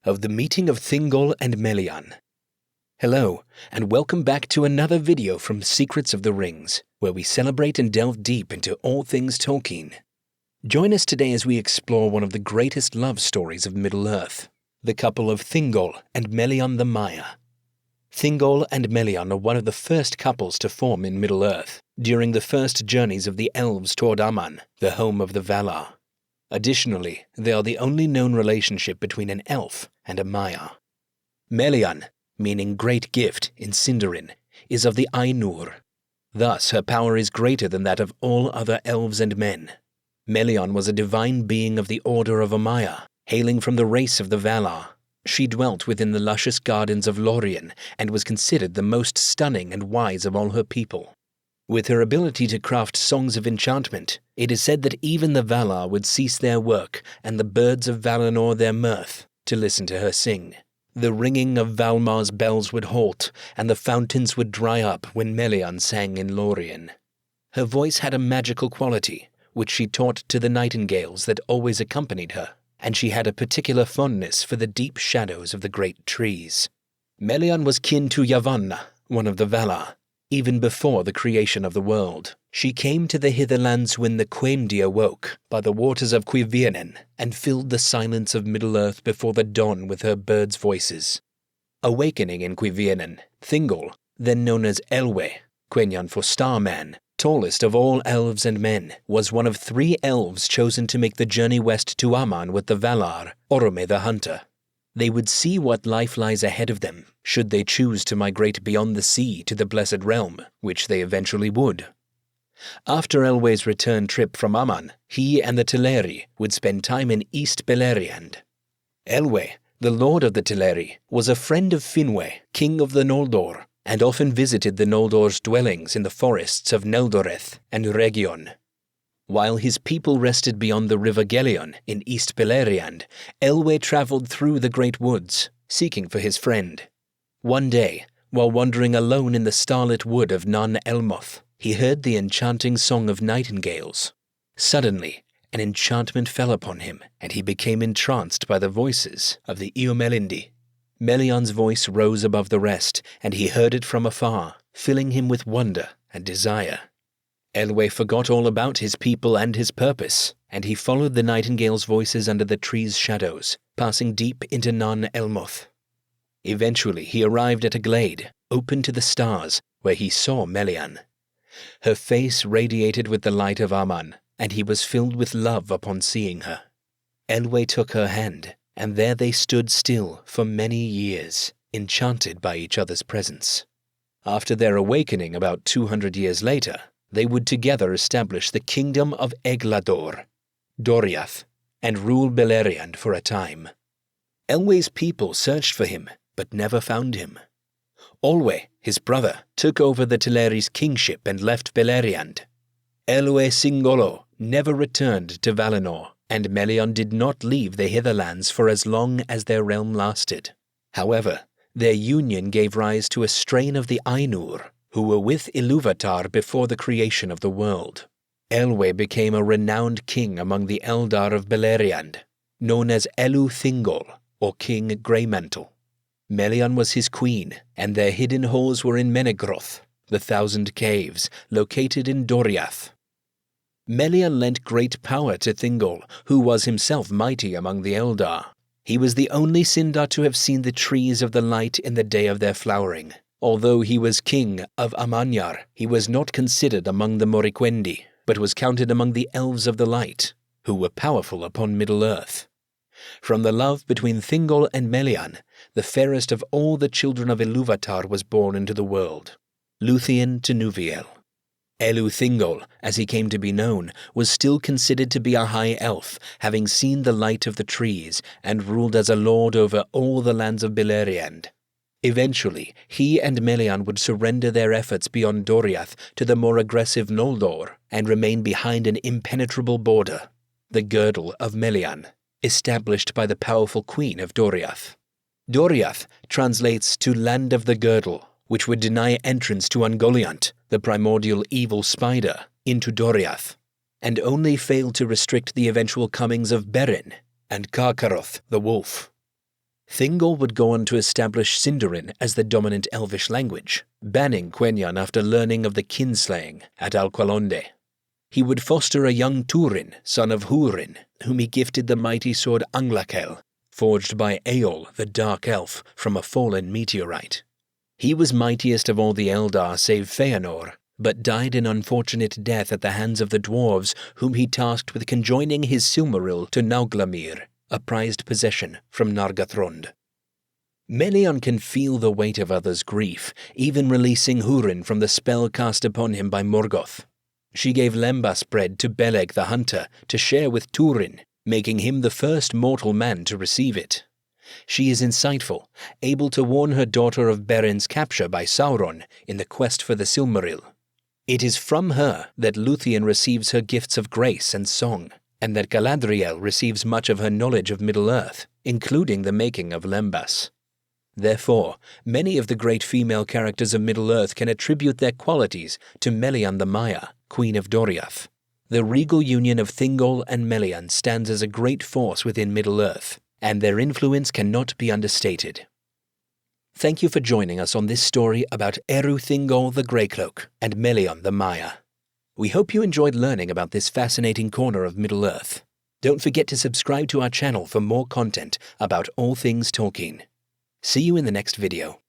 of the meeting of Thingol and Melian. Hello, and welcome back to another video from Secrets of the Rings, where we celebrate and delve deep into all things Tolkien. Join us today as we explore one of the greatest love stories of Middle-earth, the couple of Thingol and Melian the Maia. Thingol and Melian are one of the first couples to form in Middle-earth during the first journeys of the elves toward Aman, the home of the Valar. Additionally, they are the only known relationship between an elf and a Maia. Melian, meaning great gift in Sindarin, is of the Ainur. Thus, her power is greater than that of all other elves and men. Melian was a divine being of the order of Maia, hailing from the race of the Valar. She dwelt within the luscious gardens of Lorien and was considered the most stunning and wise of all her people. With her ability to craft songs of enchantment, it is said that even the Valar would cease their work and the birds of Valinor their mirth to listen to her sing. The ringing of Valmar's bells would halt, and the fountains would dry up when Melian sang in Lorien. Her voice had a magical quality, which she taught to the nightingales that always accompanied her, and she had a particular fondness for the deep shadows of the great trees. Melian was kin to Yavanna, one of the Valar. Even before the creation of the world, she came to the hitherlands when the Quaimdi awoke by the waters of Cuivienen and filled the silence of Middle-earth before the dawn with her birds' voices. Awakening in Cuivienen, Thingol, then known as Elwe, Quenya for Starman, tallest of all elves and men, was one of 3 elves chosen to make the journey west to Aman with the Valar, Orome the Hunter. They would see what life lies ahead of them, should they choose to migrate beyond the sea to the Blessed Realm, which they eventually would. After Elwe's return trip from Aman, he and the Teleri would spend time in East Beleriand. Elwe, the lord of the Teleri, was a friend of Finwë, king of the Noldor, and often visited the Noldor's dwellings in the forests of Neldoreth and Region. While his people rested beyond the river Gelion in East Beleriand, Elwe travelled through the great woods, seeking for his friend. One day, while wandering alone in the starlit wood of Nan Elmoth, he heard the enchanting song of nightingales. Suddenly, an enchantment fell upon him, and he became entranced by the voices of the Eomelindi. Melian's voice rose above the rest, and he heard it from afar, filling him with wonder and desire. Elwe forgot all about his people and his purpose, and he followed the nightingales' voices under the trees' shadows, passing deep into Nan Elmoth. Eventually he arrived at a glade, open to the stars, where he saw Melian. Her face radiated with the light of Aman, and he was filled with love upon seeing her. Elwe took her hand, and there they stood still for many years, enchanted by each other's presence. After their awakening about 200 years later, they would together establish the kingdom of Eglador, Doriath, and rule Beleriand for a time. Elwe's people searched for him, but never found him. Olwe, his brother, took over the Teleri's kingship and left Beleriand. Elwe Singolo never returned to Valinor, and Melian did not leave the Hitherlands for as long as their realm lasted. However, their union gave rise to a strain of the Ainur, who were with Ilúvatar before the creation of the world. Elwe became a renowned king among the Eldar of Beleriand, known as Elu Thingol, or King Greymantle. Melian was his queen, and their hidden halls were in Menegroth, the 1,000 caves, located in Doriath. Melian lent great power to Thingol, who was himself mighty among the Eldar. He was the only Sindar to have seen the trees of the light in the day of their flowering. Although he was king of Amanyar, he was not considered among the Moriquendi, but was counted among the elves of the light, who were powerful upon Middle-earth. From the love between Thingol and Melian, the fairest of all the children of Ilúvatar was born into the world, Luthien to Nuviel. Elu Thingol, as he came to be known, was still considered to be a high elf, having seen the light of the trees, and ruled as a lord over all the lands of Beleriand. Eventually, he and Melian would surrender their efforts beyond Doriath to the more aggressive Noldor, and remain behind an impenetrable border, the Girdle of Melian, established by the powerful queen of Doriath. Doriath translates to Land of the Girdle, which would deny entrance to Ungoliant, the primordial evil spider, into Doriath, and only failed to restrict the eventual comings of Beren and Karkaroth the wolf. Thingol would go on to establish Sindarin as the dominant Elvish language, banning Quenya after learning of the kinslaying at Alqualonde. He would foster a young Turin, son of Húrin, whom he gifted the mighty sword Anglakel, forged by Eol, the Dark Elf, from a fallen meteorite. He was mightiest of all the Eldar save Feanor, but died an unfortunate death at the hands of the dwarves, whom he tasked with conjoining his Silmaril to Nauglamir, a prized possession from Nargothrond. Melian can feel the weight of others' grief, even releasing Húrin from the spell cast upon him by Morgoth. She gave lembas bread to Beleg the Hunter to share with Turin, making him the first mortal man to receive it. She is insightful, able to warn her daughter of Beren's capture by Sauron in the quest for the Silmaril. It is from her that Luthien receives her gifts of grace and song, and that Galadriel receives much of her knowledge of Middle-earth, including the making of lembas. Therefore, many of the great female characters of Middle-earth can attribute their qualities to Melian the Maia, Queen of Doriath. The regal union of Thingol and Melian stands as a great force within Middle-earth, and their influence cannot be understated. Thank you for joining us on this story about Eru Thingol the Greycloak and Melian the Maia. We hope you enjoyed learning about this fascinating corner of Middle-earth. Don't forget to subscribe to our channel for more content about all things Tolkien. See you in the next video.